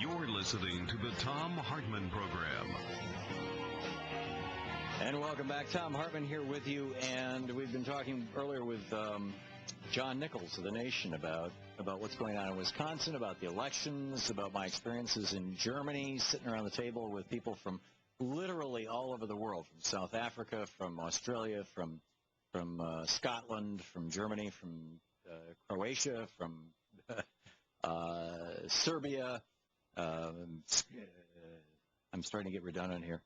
You're listening to the Thom Hartmann Program. And welcome back. Thom Hartmann here with you, and we've been talking earlier with John Nichols of The Nation about what's going on in Wisconsin, about the elections, about my experiences in Germany, sitting around the table with people from literally all over the world, from South Africa, from Australia, from Scotland, from Germany, from Croatia, from Serbia. I'm starting to get redundant here.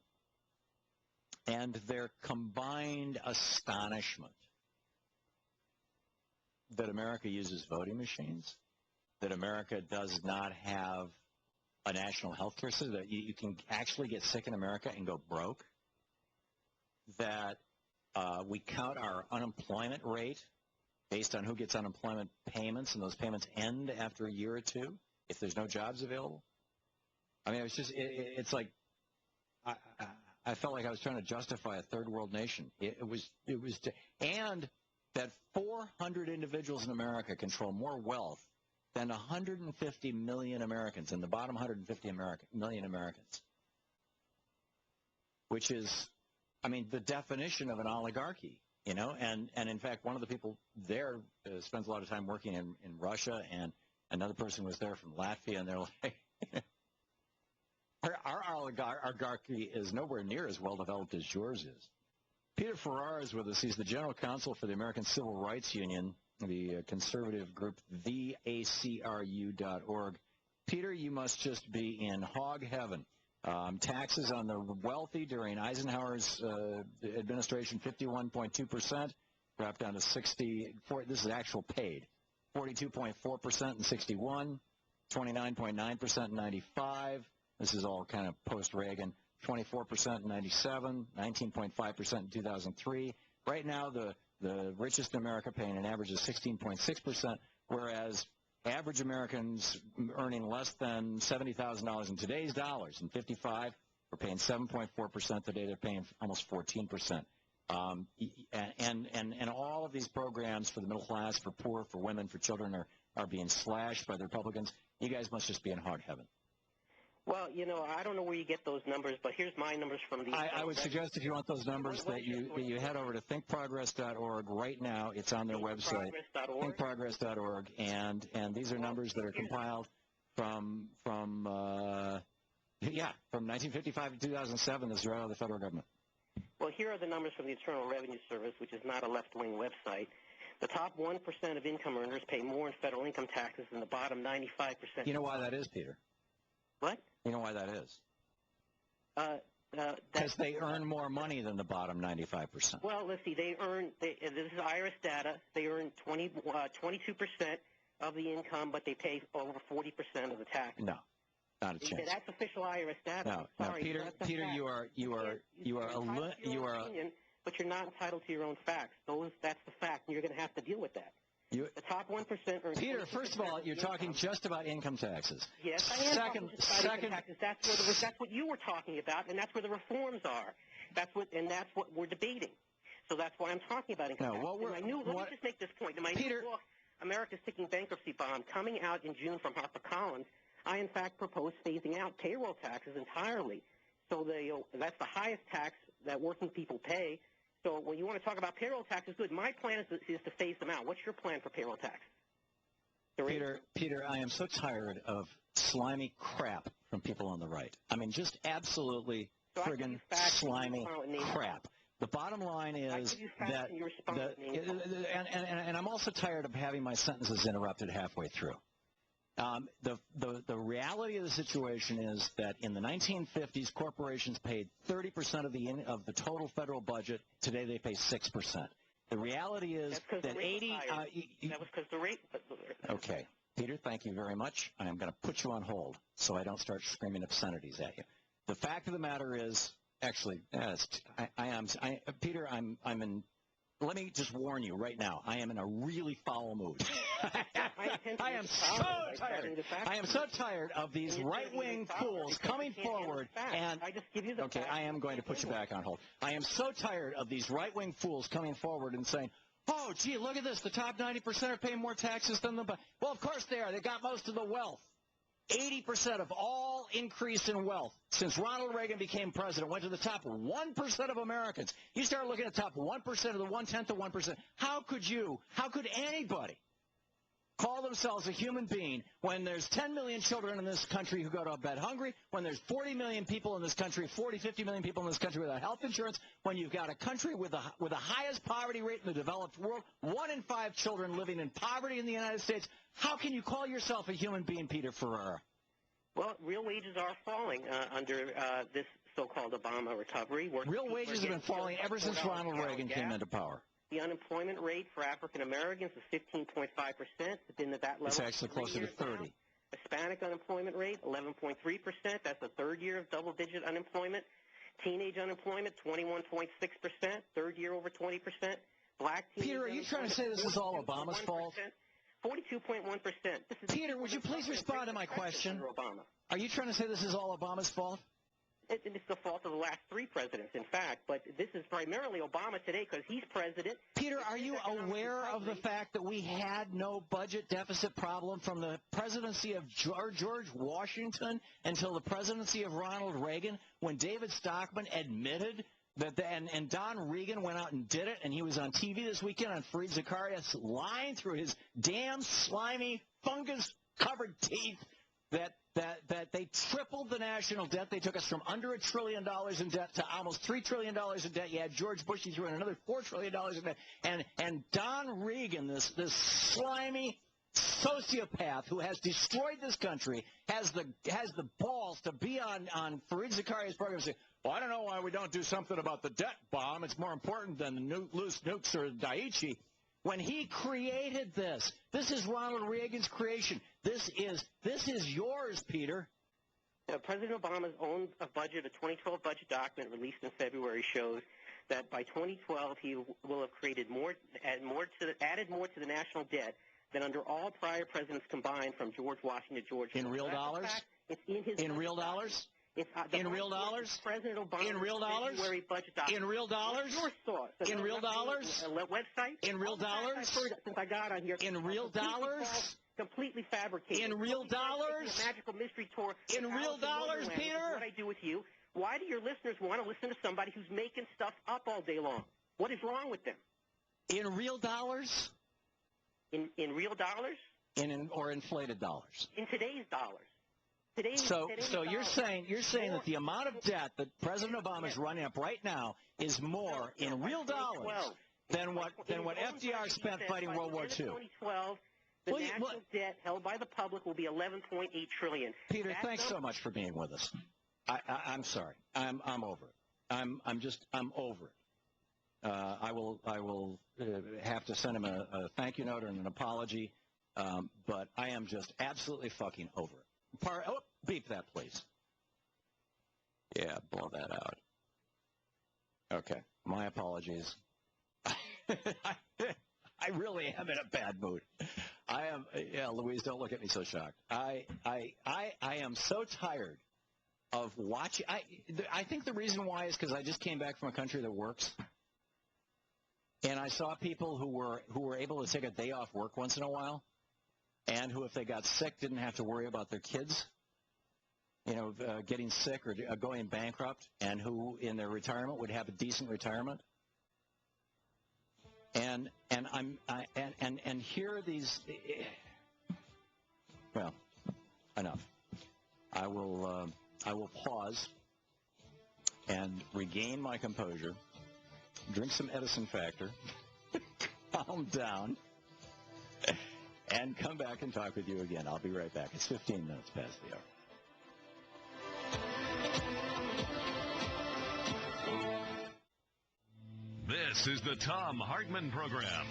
And their combined astonishment that America uses voting machines, that America does not have a national health care system, that you can actually get sick in America and go broke, that we count our unemployment rate based on who gets unemployment payments, and those payments end after a year or two if there's no jobs available. I mean, it's like I felt like I was trying to justify a third world nation. And that 400 individuals in America control more wealth than 150 million Americans, in the bottom 150 million Americans, which is, I mean, the definition of an oligarchy, you know. And in fact, one of the people there spends a lot of time working in Russia, and another person was there from Latvia, and they're like, our oligarchy is nowhere near as well developed as yours is. Peter Farrar is with us. He's the general counsel for the American Civil Rights Union, the conservative group, theacru.org. Peter, you must just be in hog heaven. Taxes on the wealthy during Eisenhower's administration, 51.2%, dropped down to 64. This is actual paid. 42.4% in 61, 29.9% in 95. This is all kind of post-Reagan. 24% in 97, 19.5% in 2003. Right now, the richest in America paying an average of 16.6%, whereas average Americans earning less than $70,000 in today's dollars, in 55, we're paying 7.4%. Today they're paying almost 14%. And all of these programs for the middle class, for poor, for women, for children are being slashed by the Republicans. You guys must just be in hog heaven. Well, you know, I don't know where you get those numbers, but here's my numbers from the... I would suggest if you want those numbers that you head over to thinkprogress.org right now. It's on their website, thinkprogress.org, and these are numbers that are compiled from 1955 to 2007. This is right out of the federal government. Well, here are the numbers from the Internal Revenue Service, which is not a left-wing website. The top 1% of income earners pay more in federal income taxes than the bottom 95%. You know why that is, Peter? What? You know why that is? Because they earn more money than the bottom 95%. Well, let's see. This is IRS data. They earn 22% of the income, but they pay over 40% of the tax. No, not a chance. That's official IRS data. No, Sorry, Peter, you are. But you're not entitled to your own facts. That's the fact, and you're going to have to deal with that. The top 1% earn... Peter, first of all, you're talking just about income taxes. Yes, I am talking just about income taxes. That's what you were talking about, and that's where the reforms are. That's what we're debating. So that's why I'm talking about income taxes. Let me just make this point. In my new book, America's Ticking Bankruptcy Bomb, coming out in June from HarperCollins, I, in fact, propose phasing out payroll taxes entirely. So that's the highest tax that working people pay. So when you want to talk about payroll taxes, good. My plan is to phase them out. What's your plan for payroll tax? Peter, I am so tired of slimy crap from people on the right. I mean, just absolutely friggin' slimy crap. The bottom line is that, and I'm also tired of having my sentences interrupted halfway through. The reality of the situation is that in the 1950s, corporations paid 30% of the total federal budget. Today, they pay 6%. The reality is that that was because the rate. Okay, Peter, thank you very much. I am going to put you on hold so I don't start screaming obscenities at you. The fact of the matter is, actually, Peter, I'm in. Let me just warn you right now. I am in a really foul mood. I am so tired. I am so tired of these right-wing fools coming forward and. Okay, I am going to put you back on hold. I am so tired of these right-wing fools coming forward and saying, "Oh, gee, look at this. The top 90% are paying more taxes than the." Well, of course they are. They got most of the wealth. 80% of all increase in wealth since Ronald Reagan became president went to the top 1% of Americans. You start looking at the top 1% of the 1/10 of 1%. How could anybody call themselves a human being when there's 10 million children in this country who go to bed hungry, when there's 40 million people in this country, 50 million people in this country without health insurance, when you've got a country with the highest poverty rate in the developed world, 1 in 5 children living in poverty in the United States? How can you call yourself a human being, Peter Ferrara? Well, real wages are falling under this so-called Obama recovery. Real wages have been falling ever since Ronald Reagan came into power. The unemployment rate for African Americans is 15.5%. It's been at that level. It's actually closer to 30. Now. Hispanic unemployment rate, 11.3%. That's the third year of double-digit unemployment. Teenage unemployment, 21.6%. Third year over 20%. Black teenage Peter, are you trying to say this is all Obama's fault? 42.1%. Peter, would you please respond to my question? Are you trying to say this is all Obama's fault? It's the fault of the last 3 presidents, in fact, but this is primarily Obama today because he's president. Peter, are you aware of the fact that we had no budget deficit problem from the presidency of George Washington until the presidency of Ronald Reagan, when David Stockman admitted that and Don Regan went out and did it, and he was on TV this weekend on Fareed Zakaria's lying through his damn slimy fungus-covered teeth that they tripled the national debt. They took us from under $1 trillion in debt to almost $3 trillion in debt. You had George Bush, he threw in another $4 trillion in debt. And Don Regan, this slimy sociopath who has destroyed this country, has the balls to be on Fareed Zakaria's program and say, well, I don't know why we don't do something about the debt bomb. It's more important than the loose nukes or Daiichi. When he created this is Ronald Reagan's creation. This is yours, Peter. President Obama's own budget, a 2012 budget document released in February, shows that by 2012 he will have created added more to the national debt than under all prior presidents combined from George Washington to George. In real dollars? It's in his in real dollars? In real dollars? President Obama's in real dollars? February budget document. In real dollars? What's your source? In real dollars? A website? In real dollars? I've heard since I got on here. In real dollars? Completely fabricated. In real dollars? A magical mystery tour. In real dollars, Peter? What I do with you. Why do your listeners want to listen to somebody who's making stuff up all day long? What is wrong with them? In real dollars? In real dollars? Or inflated dollars? In today's dollars. So you're saying that the amount of debt that President Obama is running up right now is more in real dollars than what FDR spent fighting World War II. 2012, the national debt held by the public will be $11.8 trillion. Peter, thanks so much for being with us. I'm sorry. I'm over it. I'm over it. I will have to send him a thank you note and an apology, but I am just absolutely fucking over it. Beep that, please. Yeah, blow that out. Okay, my apologies. I really am in a bad mood. I am. Yeah, Louise, don't look at me so shocked. I am so tired of watching. I think the reason why is because I just came back from a country that works, and I saw people who were able to take a day off work once in a while, and who, if they got sick, didn't have to worry about their kids, getting sick or going bankrupt, and who, in their retirement, would have a decent retirement. And here are these. Well, enough. I will pause and regain my composure, drink some Edison Factor, calm down, and come back and talk with you again. I'll be right back. It's 15 minutes past the hour. This is the Thom Hartmann Program.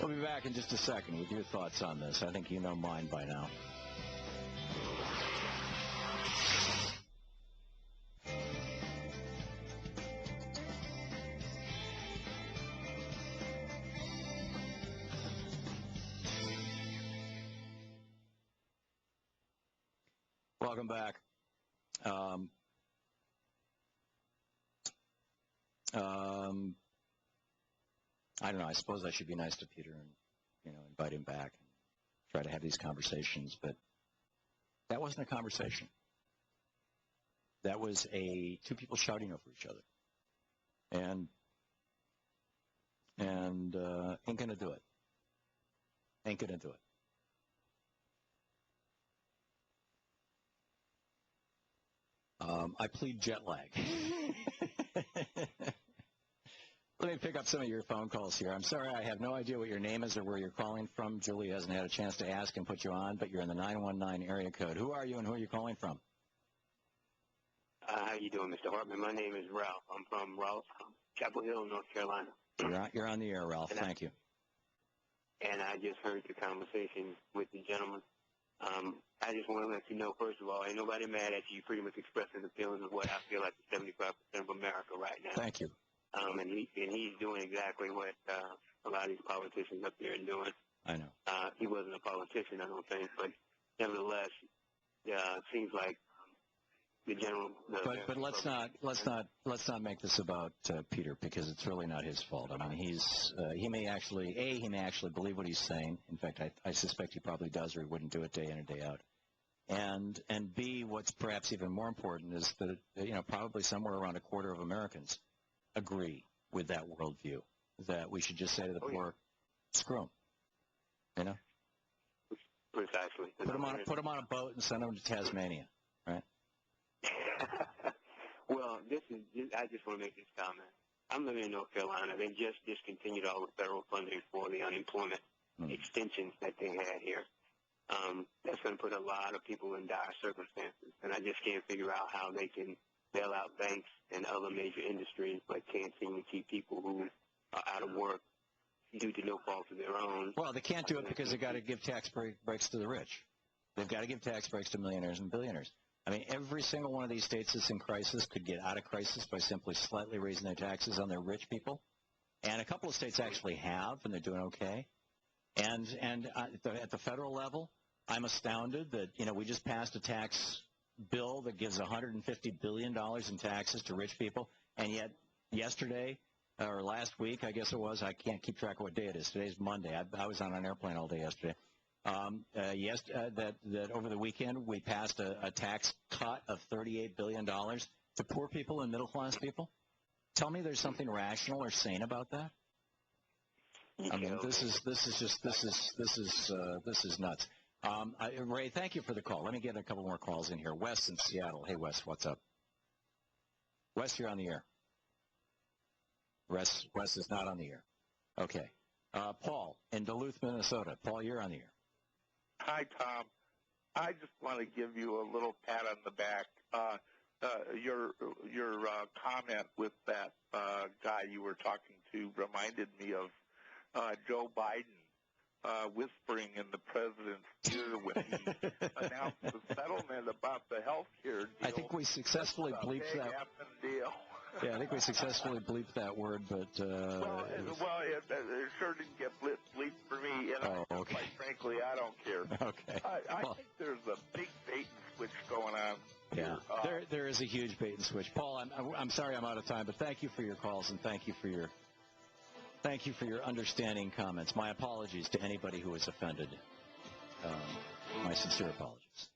We'll be back in just a second with your thoughts on this. I think you know mine by now. Welcome back. I don't know. I suppose I should be nice to Peter and, invite him back and try to have these conversations. But That wasn't a conversation. That was two people shouting over each other. And ain't going to do it. Ain't going to do it. I plead jet lag. Let me pick up some of your phone calls here. I'm sorry, I have no idea what your name is or where you're calling from. Julie hasn't had a chance to ask and put you on, but you're in the 919 area code. Who are you and who are you calling from? How you doing, Mr. Hartman? My name is Ralph. I'm from Chapel Hill, North Carolina. You're on the air, Ralph. Thank you. And I just heard the conversation with the gentleman. I just want to let you know, first of all, ain't nobody mad at you. You're pretty much expressing the feelings of what I feel like the 75% of America right now. Thank you. And he's doing exactly what a lot of these politicians up there are doing. I know. He wasn't a politician, I don't think, but nevertheless, it seems like the general. But let's not make this about Peter, because it's really not his fault. I mean, he may actually believe what he's saying. In fact, I suspect he probably does, or he wouldn't do it day in and day out. And B, what's perhaps even more important is that probably somewhere around a quarter of Americans agree with that worldview, that we should just say to the poor, screw them. Precisely. Put them on a boat and send them to Tasmania, right? Well, I just want to make this comment. I'm living in North Carolina. They just discontinued all the federal funding for the unemployment extensions that they had here. That's going to put a lot of people in dire circumstances, and I just can't figure out how they can bail out banks and other major industries, but can't seem to keep people who are out of work due to no fault of their own. Well, they can't do it because they've got to give tax breaks to the rich. They've got to give tax breaks to millionaires and billionaires. I mean, every single one of these states that's in crisis could get out of crisis by simply slightly raising their taxes on their rich people. And a couple of states actually have, and they're doing okay. And at the federal level, I'm astounded that, we just passed a tax bill that gives $150 billion in taxes to rich people, and yet yesterday or last week, I guess it was, I can't keep track of what day it is. Today's Monday. I was on an airplane all day yesterday. That over the weekend we passed a tax cut of $38 billion to poor people and middle-class people. Tell me there's something rational or sane about that. I mean, this is nuts. Ray, thank you for the call. Let me get a couple more calls in here. Wes in Seattle. Hey, Wes, what's up? Wes, you're on the air. Wes is not on the air. Okay. Paul in Duluth, Minnesota. Paul, you're on the air. Hi, Tom. I just want to give you a little pat on the back. Your comment with that guy you were talking to reminded me of Joe Biden whispering in the president's ear when he announced the settlement about the health care deal. I think we successfully bleeped that. Deal. Yeah, I think we successfully bleeped that word, but... it sure didn't get bleeped for me, and quite frankly, I don't care. Okay. I think there's a big bait and switch going on. Yeah, there is a huge bait and switch. Paul, I'm sorry I'm out of time, but thank you for your calls, and thank you for your understanding comments. My apologies to anybody who was offended. My sincere apologies.